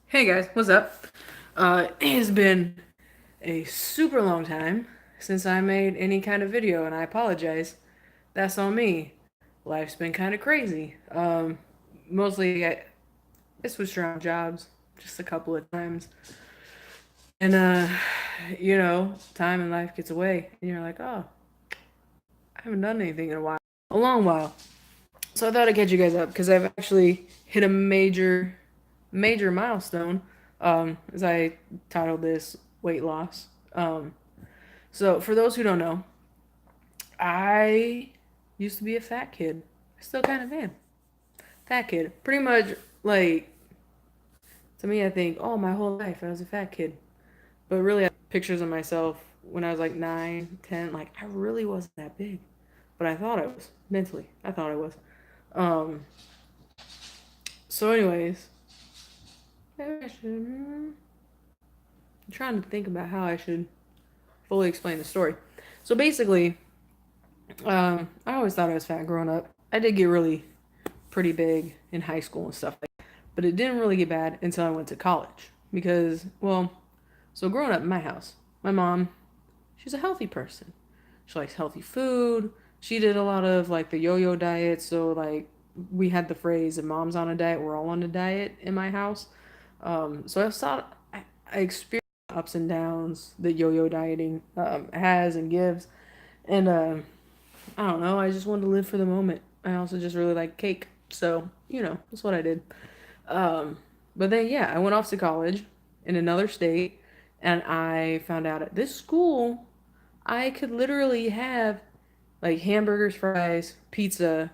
Hey guys, what's up? It has been a super long time since I made any kind of video, and I apologize. That's on me. Life's been kind of crazy. Mostly I switched around jobs just a couple of times, and time in life gets away, and you're like, oh, I haven't done anything in a long while. So I thought I'd catch you guys up because I've actually hit a major milestone. As I titled this weight loss. So for those who don't know, I used to be a fat kid. I still kind of am. Fat kid. Pretty much like to me I think, oh my whole life I was a fat kid. But really I have pictures of myself when I was like 9, 10. Like I really wasn't that big. But I thought I was. Mentally. I thought I was. Um so anyways, maybe I should I'm trying to think about how I should fully explain the story. So basically, I always thought I was fat growing up. I did get really pretty big in high school and stuff like that, but it didn't really get bad until I went to college. Because, well, so growing up in my house, my mom, she's a healthy person. She likes healthy food. She did a lot of like the yo-yo diet. So like we had the phrase, "If mom's on a diet, we're all on a diet" in my house. So I experienced ups and downs that yo-yo dieting has and gives, and I don't know. I just wanted to live for the moment. I also just really like cake, so that's what I did. Um, but then yeah, I went off to college in another state, and I found out at this school I could literally have like hamburgers, fries, pizza,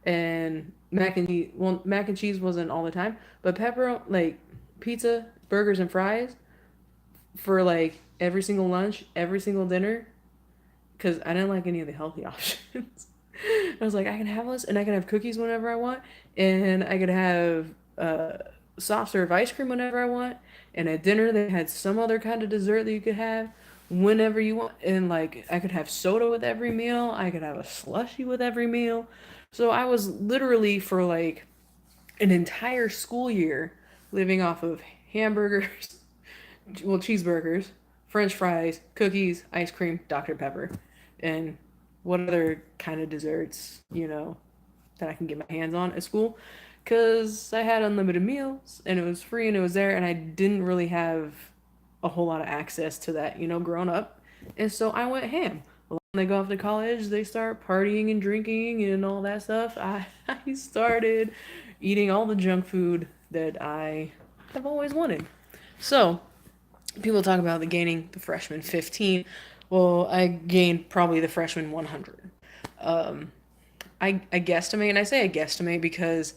and mac and cheese. Well, mac and cheese wasn't all the time, but pepper like pizza, burgers, and fries for like every single lunch, every single dinner, because I didn't like any of the healthy options. I was like, I can have this, and I can have cookies whenever I want, and I could have uh, soft serve ice cream whenever I want, and at dinner they had some other kind of dessert that you could have whenever you want, and like I could have soda with every meal, I could have a slushy with every meal. So I was literally for like an entire school year living off of hamburgers, well, cheeseburgers, French fries, cookies, ice cream, Dr. Pepper, and what other kind of desserts, that I can get my hands on at school. Because I had unlimited meals and it was free and it was there, and I didn't really have a whole lot of access to that, growing up. And so I went ham. When they go off to college, they start partying and drinking and all that stuff. I started eating all the junk food that I have always wanted. So, people talk about the gaining the freshman 15. Well, I gained probably the freshman 100. Um, I guesstimate, and I say I guesstimate because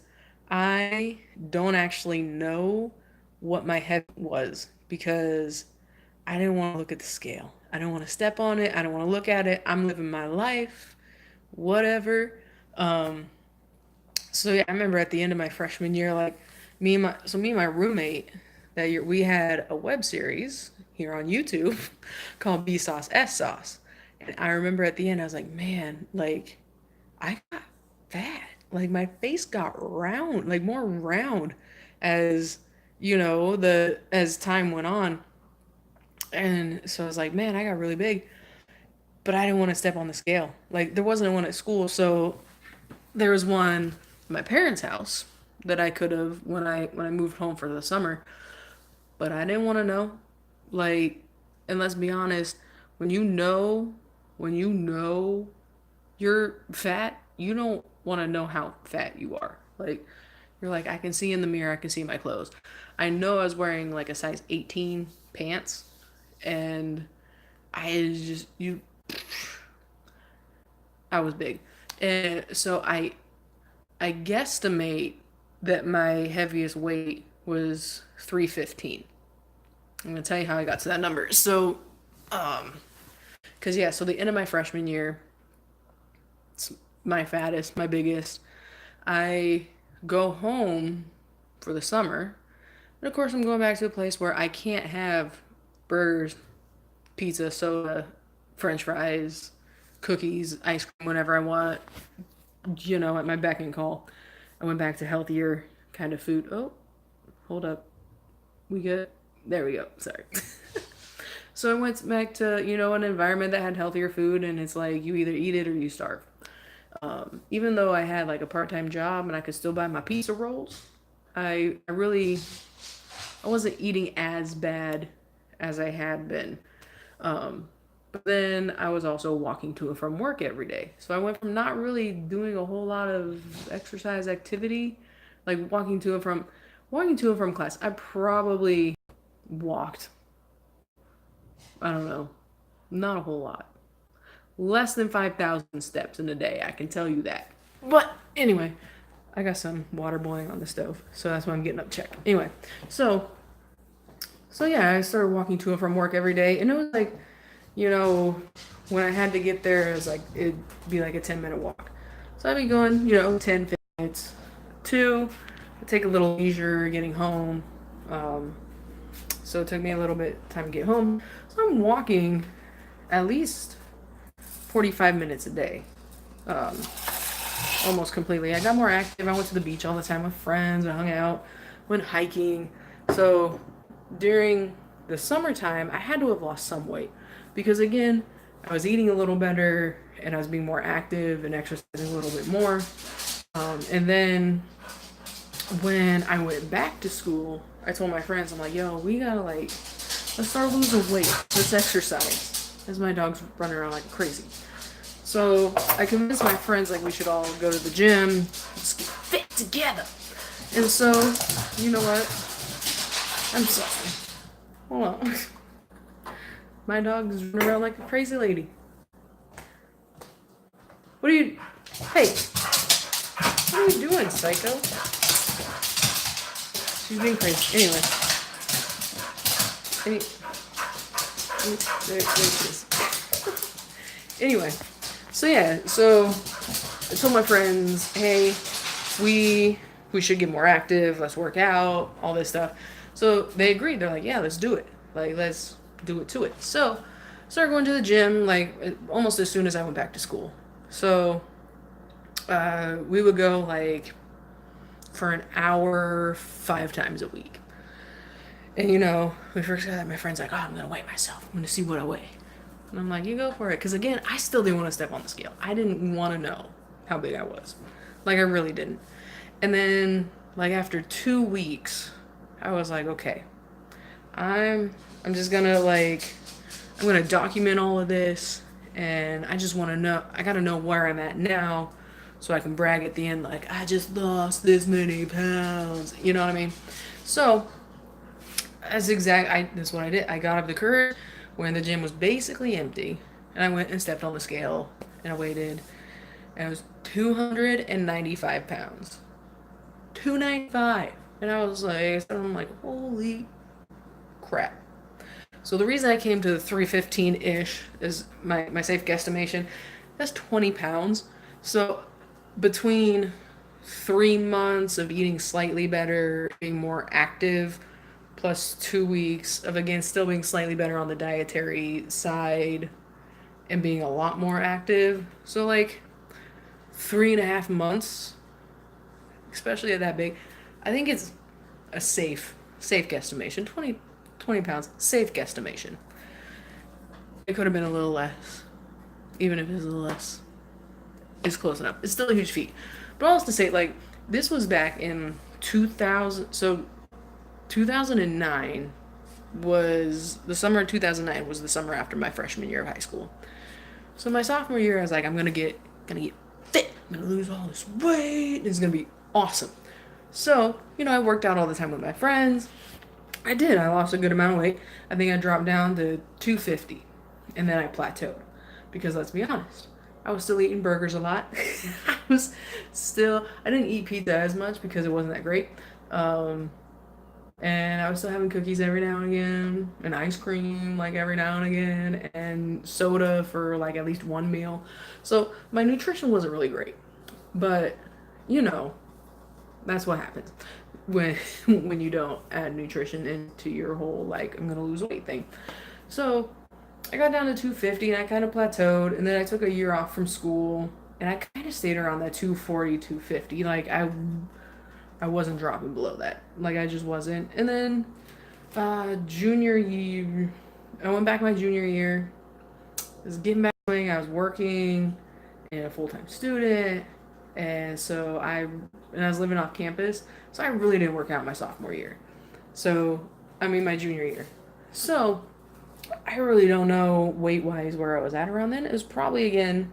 I don't actually know what my head was because I didn't want to look at the scale. I don't want to step on it. I don't want to look at it. I'm living my life, whatever. Um, so yeah, I remember at the end of my freshman year, like me and my roommate that year, we had a web series here on YouTube called B Sauce S Sauce, and I remember at the end I was like, man, like I got fat, like my face got round, like more round as the as time went on, and so I was like, man, I got really big, but I didn't want to step on the scale. Like there wasn't one at school, so there was one at my parents' house that I could have when I moved home for the summer, but I didn't want to know. Like, and let's be honest, when you know you're fat, you don't want to know how fat you are. Like, you're like, I can see in the mirror, I can see my clothes. I know I was wearing like a size 18 pants, and I was big. And so I guesstimate that my heaviest weight was 315. I'm gonna tell you how I got to that number. So, um, cause yeah, so the end of my freshman year, it's my fattest, my biggest. I go home for the summer, and of course I'm going back to a place where I can't have burgers, pizza, soda, French fries, cookies, ice cream whenever I want. At my beck and call. I went back to healthier kind of food. Oh, hold up. We good? There we go. Sorry. So I went back to, an environment that had healthier food, and it's like you either eat it or you starve. Even though I had like a part-time job and I could still buy my pizza rolls, I wasn't eating as bad as I had been. But then I was also walking to and from work every day. So I went from not really doing a whole lot of exercise activity, like walking to and from class. I probably walked, I don't know, not a whole lot. Less than 5,000 steps in a day, I can tell you that. But anyway, I got some water boiling on the stove, so that's why I'm getting up to check. Anyway, so yeah, I started walking to and from work every day, and it was like, you know, when I had to get there, it was like it'd be like a 10-minute walk. So I'd be going, 10, 15 minutes. Two, I'd take a little leisure getting home. Um, so it took me a little bit of time to get home. So I'm walking at least 45 minutes a day. Um, Almost completely. I got more active. I went to the beach all the time with friends. I hung out, went hiking. So during the summertime, I had to have lost some weight because, again, I was eating a little better and I was being more active and exercising a little bit more. And then when I went back to school, I told my friends, I'm like, yo, we gotta let's start losing weight. Let's exercise. As my dog's running around like crazy. So I convinced my friends like we should all go to the gym, let's get fit together. And so, you know what? I'm sorry. Hold on. My dog's running around like a crazy lady. What are you? Hey, what are you doing, psycho? She's being crazy. There it is. Anyway. So yeah, so I told my friends, hey, we should get more active, let's work out, all this stuff. So they agreed. They're like, yeah, let's do it. Like, let's do it to it. So started going to the gym like almost as soon as I went back to school. So we would go like for an hour 5 times a week. And we first got my friend's like, oh, I'm gonna weigh myself. I'm gonna see what I weigh. And I'm like, you go for it. Because again, I still didn't want to step on the scale. I didn't want to know how big I was. Like, I really didn't. And then, like, after 2 weeks, I was like, okay, I'm just gonna, I'm gonna document all of this. And I just want to know, I gotta know where I'm at now so I can brag at the end, like, I just lost this many pounds. You know what I mean? So, that's what I did. I got up the courage when the gym was basically empty, and I went and stepped on the scale, and I weighed, and it was 295 pounds. 295. And I was like, holy crap. So the reason I came to 315-ish is my safe guesstimation. That's 20 pounds. So between 3 months of eating slightly better, being more active, plus 2 weeks of, again, still being slightly better on the dietary side and being a lot more active. So, 3.5 months, especially at that big, I think it's a safe guesstimation. 20 pounds, safe guesstimation. It could have been a little less. Even if it was a little less, it's close enough. It's still a huge feat. But all to say, this was back in 2000, so 2009 was the summer of 2009 was the summer after my freshman year of high school. So my sophomore year, I was like, I'm gonna get fit. I'm gonna lose all this weight. It's gonna be awesome. So I worked out all the time with my friends. I did. I lost a good amount of weight. I think I dropped down to 250, and then I plateaued because let's be honest, I was still eating burgers a lot. I didn't eat pizza as much because it wasn't that great. And I was still having cookies every now and again, and ice cream every now and again, and soda for at least one meal. So my nutrition wasn't really great. But, that's what happens when when you don't add nutrition into your whole I'm gonna lose weight thing. So I got down to 250 and I kind of plateaued, and then I took a year off from school, and I kind of stayed around that 240, 250. I wasn't dropping below that. I just wasn't. And then Junior year, I went back my junior year. I was getting back going. I was working and a full time student, and I was living off campus, so I really didn't work out my sophomore year. So I mean my junior year. So I really don't know weight wise where I was at around then. It was probably again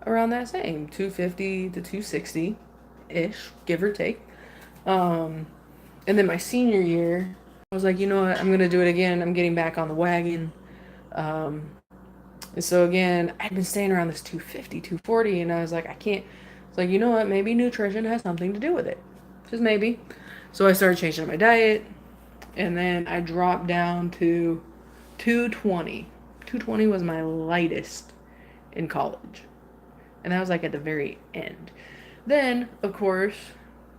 around that same 250 to 260 ish, give or take. Um, and then my senior year, I was like, you know what, I'm gonna do it again. I'm getting back on the wagon. Um, and so again, I'd been staying around this 250, 240, and I was like, I can't. It's like, you know what, maybe nutrition has something to do with it. Just maybe. So I started changing my diet, and then I dropped down to 220. 220 was my lightest in college. And that was like at the very end. Then, of course,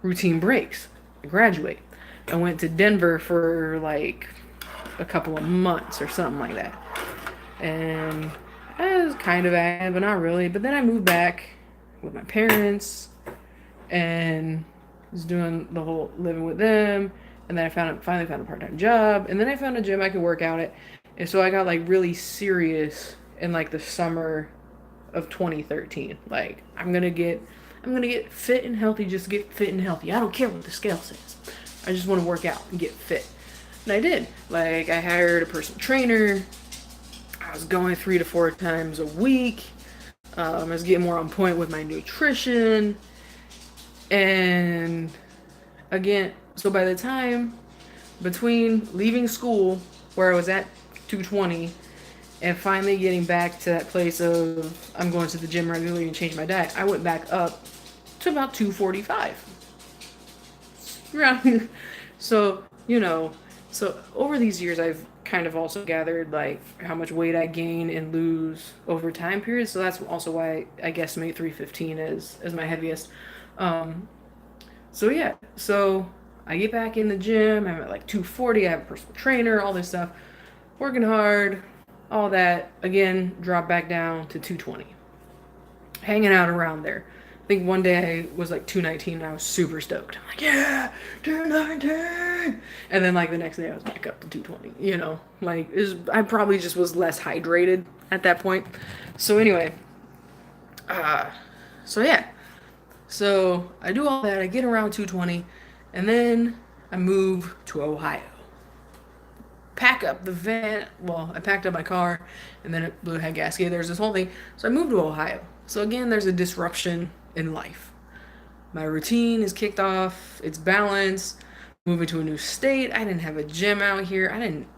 routine breaks. I graduate. I went to Denver for like a couple of months or something like that. And I was kind of active, but not really. But then I moved back with my parents and was doing the whole living with them. And then finally found a part time job. And then I found a gym I could work out at. And so I got like really serious in like the summer of 2013. Like I'm gonna get fit and healthy. Just get fit and healthy. I don't care what the scale says. I just want to work out and get fit. And I did. Like I hired a personal trainer. I was going 3 to 4 times a week. I was getting more on point with my nutrition. And again, so by the time between leaving school, where I was at 220, and finally getting back to that place of I'm going to the gym regularly and change my diet, I went back up to about 245. Right. So, so over these years, I've kind of also gathered like how much weight I gain and lose over time periods. So that's also why I guesstimate 315 as my heaviest. Um, so yeah, so I get back in the gym. I'm at like 240. I have a personal trainer, all this stuff, working hard, all that. Again, drop back down to 220, hanging out around there. I think one day I was like 219 and I was super stoked. I'm like, yeah, 219. And then like the next day I was back up to 220, Like I probably just was less hydrated at that point. So anyway, uh so yeah. So I do all that, I get around 220, and then I move to Ohio. Pack up the van. Well, I packed up my car, and then it blew a head gasket. There's this whole thing. So I moved to Ohio. So again, there's a disruption in life. My routine is kicked off. It's balanced. Moving to a new state. I didn't have a gym out here.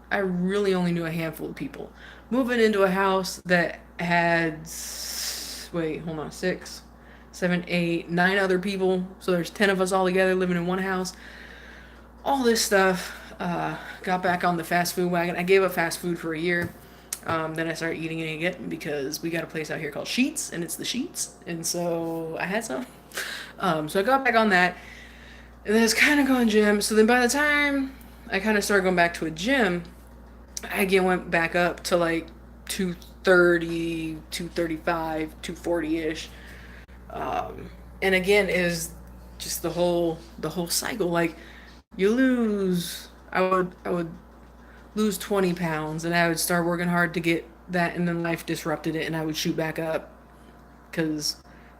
I really only knew a handful of people. Moving into a house that had, wait, hold on, 6, 7, 8, 9 other people. So there's 10 of us all together living in one house. All this stuff. Got back on the fast food wagon. I gave up fast food for a year. Then I started eating it again because we got a place out here called Sheets, and it's the Sheets, and so I had some. So I got back on that, and then it's kind of going gym. So then by the time I kind of started going back to a gym, I again went back up to like 230, 235, 240 ish. And again is just the whole cycle. Like you lose, I would lose 20 pounds and I would start working hard to get that, and then life disrupted it and I would shoot back up because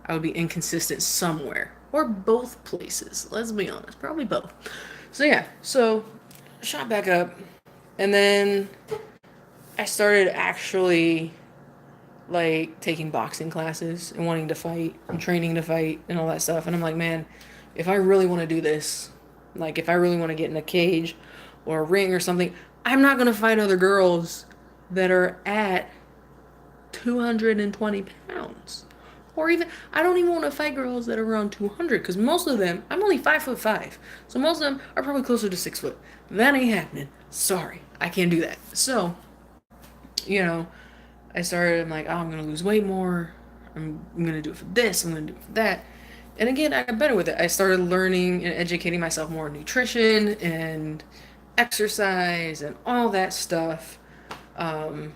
I would be inconsistent somewhere or both places. Let's be honest, probably both. So yeah, so shot back up, and then I started actually like taking boxing classes and wanting to fight and training to fight and all that stuff. And I'm like, man, if I really want to do this, like if I really want to get in a cage or a ring or something, I'm not going to fight other girls that are at 220 pounds. Or even, I don't even want to fight girls that are around 200 because most of them, I'm only 5'5". So most of them are probably closer to 6 foot. That ain't happening. Sorry, I can't do that. So, you know, I'm like, oh, I'm going to lose weight more. I'm going to do it for this. I'm going to do it for that. And again, I got better with it. I started learning and educating myself more on nutrition and exercise and all that stuff. Um,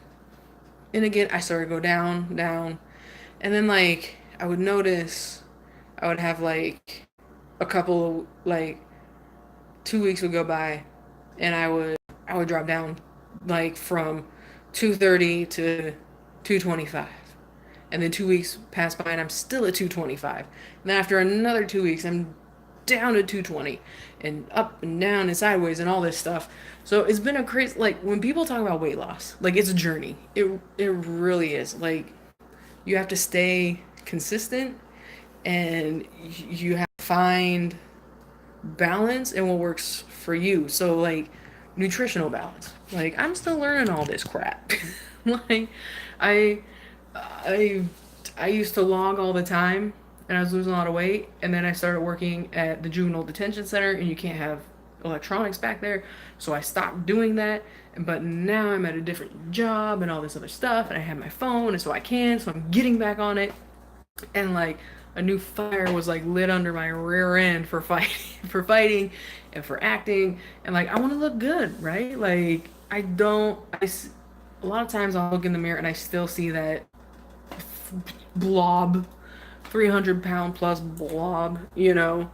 and again, I started to go down, down. And then, like, I would notice I would have, like, a couple, like, 2 weeks would go by and I would I would drop down like from 230 to 225. And then 2 weeks pass by and I'm still at 225. And then after another 2 weeks, I'm down to 220 and up and down and sideways and all this stuff. So it's been a crazy, like when people talk about weight loss, like it's a journey. It really is. Like you have to stay consistent and you have to find balance and what works for you. So like nutritional balance. Like I'm still learning all this crap. like I I I used to log all the time and I was losing a lot of weight and then I started working at the juvenile detention center and you can't have electronics back there. So I stopped doing that. But now I'm at a different job and all this other stuff and I have my phone and so I can, so I'm getting back on it and like a new fire was like lit under my rear end for fighting for fighting and for acting and like I want to look good, right? Like I don't I a lot of times I'll look in the mirror and I still see that blob, 300-pound plus blob, that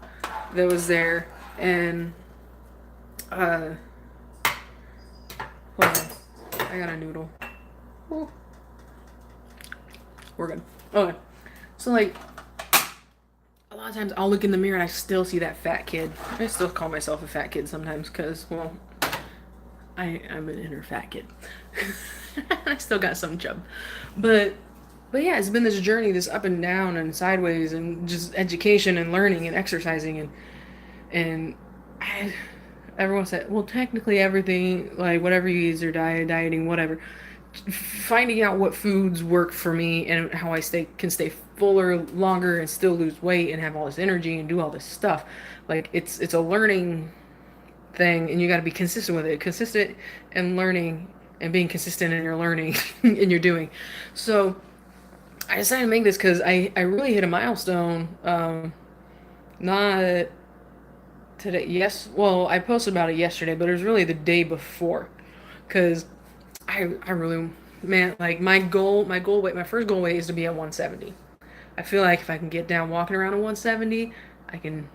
was there. And uh hold on, I got a noodle. Ooh. We're good. Okay, so like a lot of times I'll look in the mirror and I still see that fat kid. I still call myself a fat kid sometimes because, well, I'm an inner fat kid. I still got some chub. But yeah, it's been this journey, this up and down and sideways and just education and learning and exercising and everyone said, well, technically everything, like whatever you eat, or dieting, whatever, finding out what foods work for me and how I can stay fuller longer and still lose weight and have all this energy and do all this stuff. Like it's a learning thing and you got to be consistent with it. Consistent and learning and being consistent in your learning and your doing. So I decided to make this because I really hit a milestone. Not today. Yes. Well, I posted about it yesterday, but it was really the day before. Because I really, man, like my goal weight, my first goal weight is to be at 170. I feel like if I can get down walking around at 170, I can,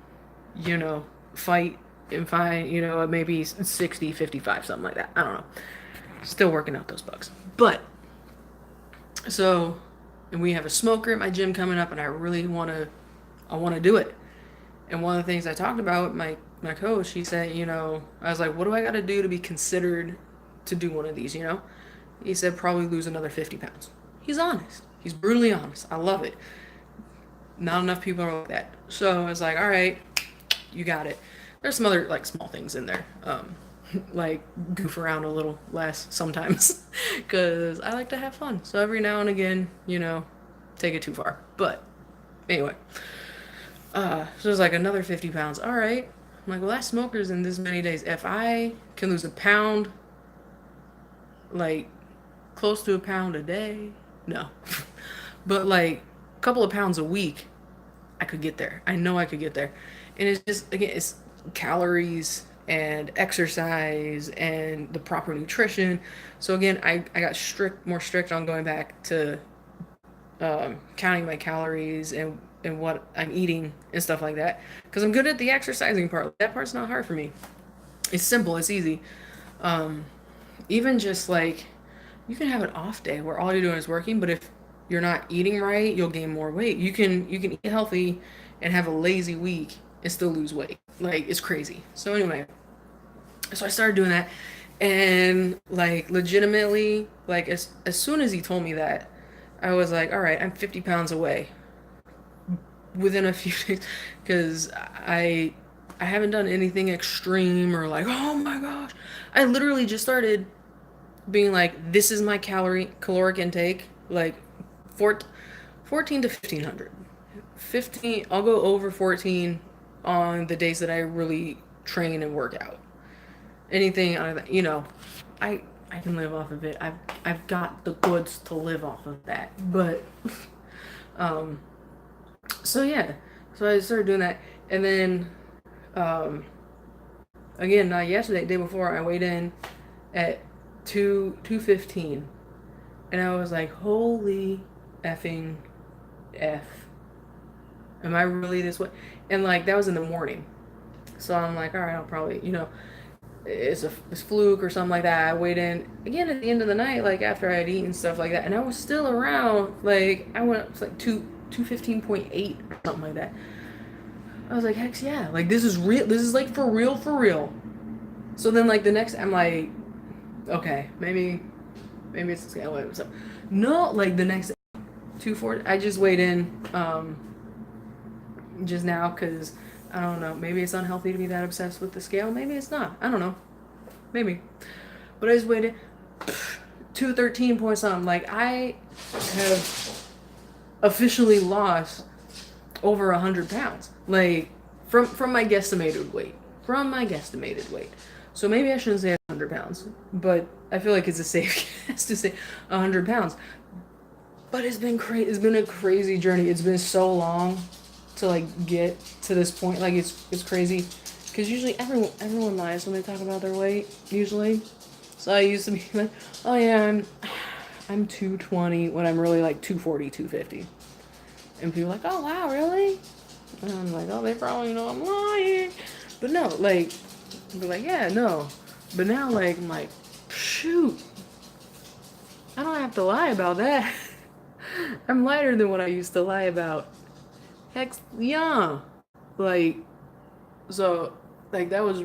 fight and find, maybe 60, 55, something like that. I don't know. Still working out those bugs. But, so, and we have a smoker at my gym coming up and I really I want to do it. And one of the things I talked about with my coach, he said, I was like, what do I got to do to be considered to do one of these, He said, probably lose another 50 pounds. He's honest. He's brutally honest. I love it. Not enough people are like that. So I was like, all right, you got it. There's some other, like, small things in there. Like, goof around a little less sometimes. Because I like to have fun. So every now and again, take it too far. But, anyway. So it was like another 50 pounds. All right. I'm like, well, that smoker's in this many days. If I can lose a pound, like, close to a pound a day, no. But, like, a couple of pounds a week, I could get there. I know I could get there. And it's just, again, it's calories and exercise and the proper nutrition. So, again, I got more strict on going back to counting my calories and what I'm eating and stuff like that. Because I'm good at the exercising part. That part's not hard for me. It's simple. It's easy. Even just like, you can have an off day where all you're doing is working, but if you're not eating right, you'll gain more weight. You can eat healthy and have a lazy week and still lose weight. Like, it's crazy. So anyway, so I started doing that, and like legitimately, like as soon as he told me that, I was like, all right, I'm 50 pounds away within a few days, because I haven't done anything extreme or like, oh my gosh. I literally just started being like, this is my caloric intake, like 14 to 1500. 15, I'll go over 14 on the days that I really train and work out. Anything out of that, I can live off of it. I've got the goods to live off of that. But so yeah. So I started doing that, and then again, not yesterday, day before, I weighed in at 215. And I was like, holy effing F. Am I really this way? And like, that was in the morning. So I'm like, all right, I'll probably, it's fluke or something like that. I weighed in again at the end of the night, like after I had eaten stuff like that, and I was still around. Like I went up to like 215.8 or something like that. I was like, heck yeah, like this is real. This is like for real, for real. So then like the next, I'm like, okay, maybe it's the scale. So no, like the next 240. I just weighed in just now because I don't know. Maybe it's unhealthy to be that obsessed with the scale. Maybe it's not. I don't know. Maybe. But I just weighed in 213 point something. Like I have officially lost over 100 pounds. Like from my guesstimated weight. From my guesstimated weight. So maybe I shouldn't say 100 pounds, but I feel like it's a safe guess to say 100 pounds. But it's been crazy. It's been a crazy journey. It's been so long to like get to this point. Like it's crazy because usually everyone lies when they talk about their weight. Usually, so I used to be like, oh yeah, I'm 220 when I'm really like 240, 250. And people are like, oh wow, really? And I'm like, oh, they probably know I'm lying. But no, like, be like, yeah, no. But now, like, I'm like, shoot, I don't have to lie about that. I'm lighter than what I used to lie about. Heck, yeah. Like, so, like, that was,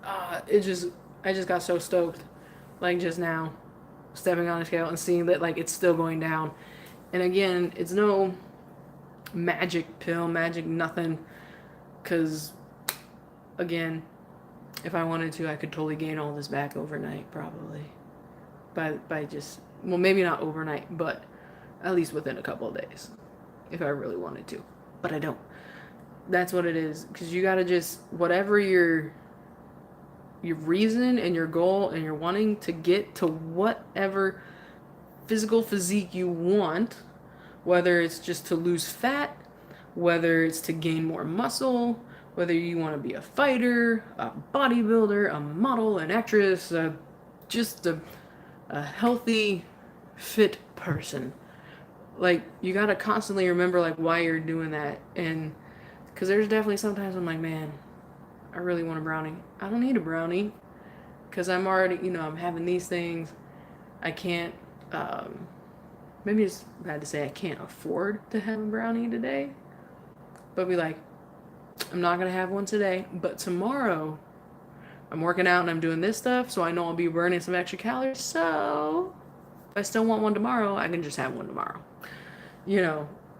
I just got so stoked. Like, just now, stepping on a scale and seeing that, like, it's still going down. And again, it's no magic pill, magic nothing. Because, again, if I wanted to, I could totally gain all this back overnight, probably. By just, well, maybe not overnight, but at least within a couple of days. If I really wanted to. But I don't. That's what it is. Because you gotta just, whatever your reason and your goal and you're wanting to get to whatever physical physique you want, whether it's just to lose fat, whether it's to gain more muscle, whether you want to be a fighter, a bodybuilder, a model, an actress, just a healthy, fit person. Like, you gotta constantly remember, like, why you're doing that. And, because there's definitely sometimes I'm like, man, I really want a brownie. I don't need a brownie. Because I'm already, I'm having these things. I can't, maybe it's bad to say I can't afford to have a brownie today. But be like, I'm not gonna have one today, but tomorrow I'm working out and I'm doing this stuff, so I know I'll be burning some extra calories. So if I still want one tomorrow, I can just have one tomorrow.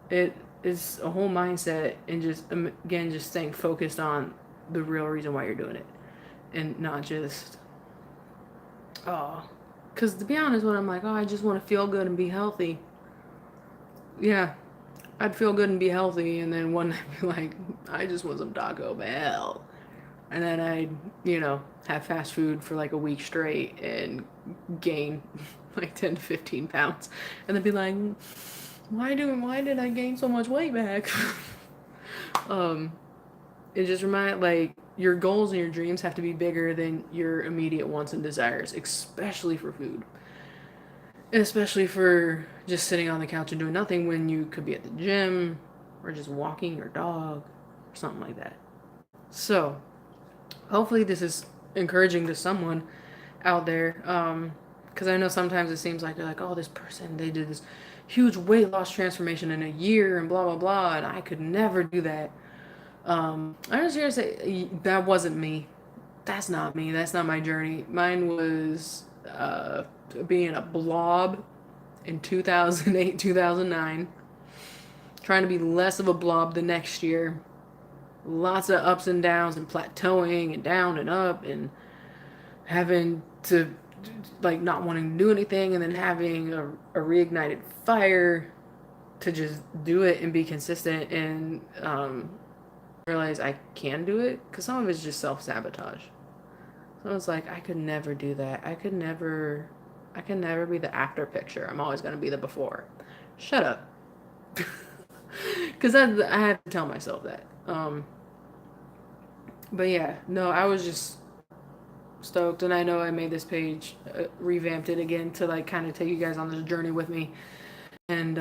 It is a whole mindset and just again just staying focused on the real reason why you're doing it, and not just because to be honest, when I'm like, I just want to feel good and be healthy. Yeah, I'd feel good and be healthy, and then one night be like, I just want some Taco Bell. And then I'd, have fast food for like a week straight and gain like 10 to 15 pounds. And then be like, why did I gain so much weight back? It just like your goals and your dreams have to be bigger than your immediate wants and desires, especially for food. Especially for just sitting on the couch and doing nothing when you could be at the gym or just walking your dog or something like that. So, hopefully this is encouraging to someone out there. Because I know sometimes it seems like they're like, oh, this person, they did this huge weight loss transformation in a year and blah, blah, blah, and I could never do that. I'm just here to say that wasn't me. That's not me. That's not my journey. Mine was being a blob in 2008, 2009. Trying to be less of a blob the next year. Lots of ups and downs and plateauing and down and up and having to like not wanting to do anything and then having a reignited fire to just do it and be consistent and realize I can do it, because some of it's just self-sabotage. So it's like I could never do that. I can never be the after picture. I'm always going to be the before. Shut up. Because I have to tell myself that. But yeah, no, I was just stoked, and I know I made this page, revamped it again to like kind of take you guys on this journey with me, and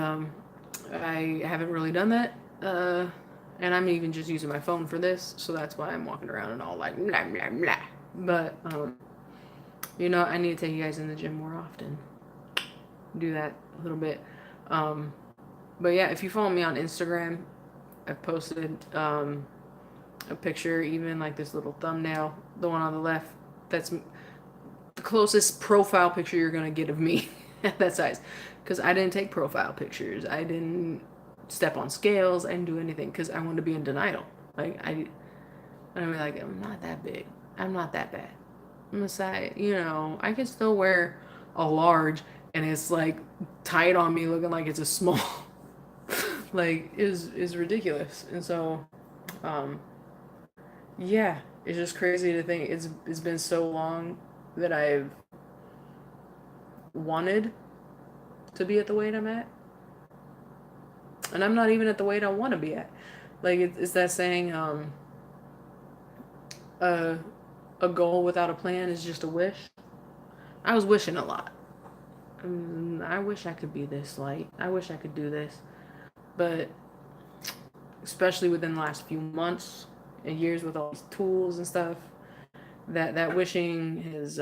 I haven't really done that, and I'm even just using my phone for this, so that's why I'm walking around and all like blah blah blah. But I need to take you guys in the gym more often. Do that a little bit. Um, but yeah, if you follow me on Instagram, I've posted a picture, even like this little thumbnail, the one on the left. That's the closest profile picture you're gonna get of me at that size, because I didn't take profile pictures. I didn't step on scales. I didn't do anything because I wanted to be in denial. Like I'm like, I'm not that big. I'm not that bad. I'm a size, I can still wear a large, and it's like tight on me, looking like it's a small. Like is ridiculous. And so, um, yeah, it's just crazy to think it's been so long that I've wanted to be at the weight I'm at, and I'm not even at the weight I want to be at. Like it's that saying, a a goal without a plan is just a wish. I was wishing a lot. I wish I could be this light. I wish I could do this, but especially within the last few months and years with all these tools and stuff, that wishing has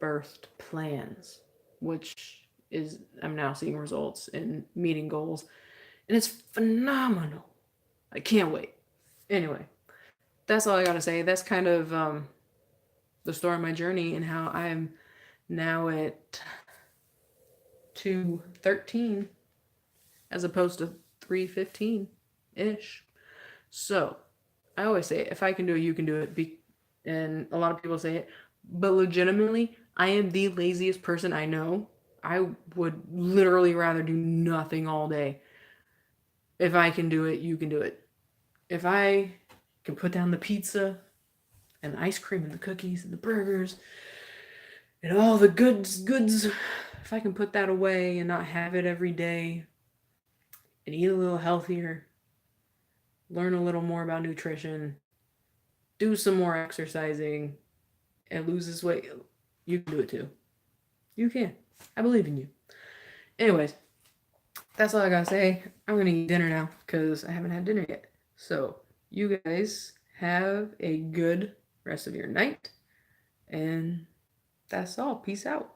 birthed plans, which is I'm now seeing results in meeting goals, and it's phenomenal. I can't wait. Anyway, that's all I gotta say. That's kind of the story of my journey and how I'm now at 213 as opposed to 315 ish. So I always say, if I can do it, you can do it. And a lot of people say it, but legitimately, I am the laziest person I know. I would literally rather do nothing all day. If I can do it, you can do it. If I can put down the pizza and the ice cream and the cookies and the burgers and all the goods, if I can put that away and not have it every day and eat a little healthier, learn a little more about nutrition, do some more exercising, and lose this weight, you can do it too. You can. I believe in you. Anyways, that's all I gotta say. I'm gonna eat dinner now because I haven't had dinner yet. So, you guys have a good rest of your night. And that's all. Peace out.